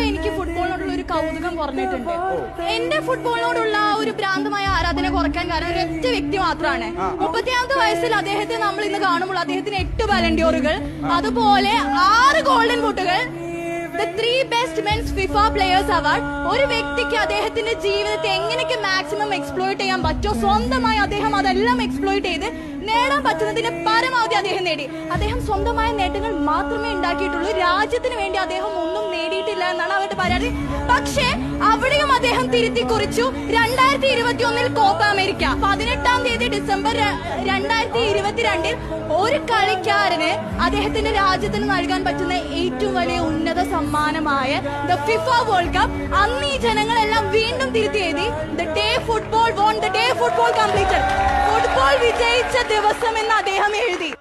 എനിക്ക് ഫുട്ബോളിനോടുള്ള ഒരു കൗതുകം കുറഞ്ഞിട്ടുണ്ട്. എന്റെ ഫുട്ബോളിനോടുള്ള ഒരു ഭ്രാന്തമായ ആരാധന കുറയ്ക്കാൻ കാരണം ഒരു ഒറ്റ വ്യക്തി മാത്രമാണ്. 30ാമത്തെ വയസ്സിൽ അദ്ദേഹത്തെ നമ്മൾ ഇന്ന് കാണുമ്പോൾ അദ്ദേഹത്തിന് 8 ബാലൻഡിയോറുകൾ, അതുപോലെ 6 ഗോൾഡൻ ബൂട്ടുകൾ, the 3 best men's FIFA players award. ഒരു വ്യക്തിക്ക് അദ്ദേഹത്തിന്റെ ജീവിതത്തെ എങ്ങനെയൊക്കെ മാക്സിമം എക്സ്പ്ലോയിറ്റ് ചെയ്യാൻ പറ്റുമോ സ്വന്തമായി അദ്ദേഹം അതെല്ലാം എക്സ്പ്ലോയിറ്റ് ചെയ്ത് നേടാൻ പറ്റുന്നതിന്റെ പരമാവധി അദ്ദേഹം നേടി. അദ്ദേഹം സ്വന്തമായ നേട്ടങ്ങൾ മാത്രമേ ഉണ്ടാക്കിയിട്ടുള്ളൂ. രാജ്യത്തിന് വേണ്ടി അദ്ദേഹം ഒന്നും നേടിയിട്ടില്ല എന്നാണ് അവരുടെ പരാതി. പക്ഷേ അവിടെയും അദ്ദേഹം തിരുത്തി കുറിച്ചു. 2021 കോപ്പ അമേരിക്ക 18 തീയതി ഡിസംബർ 2022 ഒരു കളിക്കാരന് അദ്ദേഹത്തിന്റെ രാജ്യത്തിന് നൽകാൻ പറ്റുന്ന ഏറ്റവും വലിയ ഉന്നത സമ്മാനമായ ദ ഫിഫ വേൾഡ് കപ്പ്. അന്ന് ഈ ജനങ്ങളെല്ലാം വീണ്ടും തിരുത്തി എഴുതി the day football won, the day football completed, football വിജയിച്ച ദിവസം എന്ന് അദ്ദേഹം എഴുതി.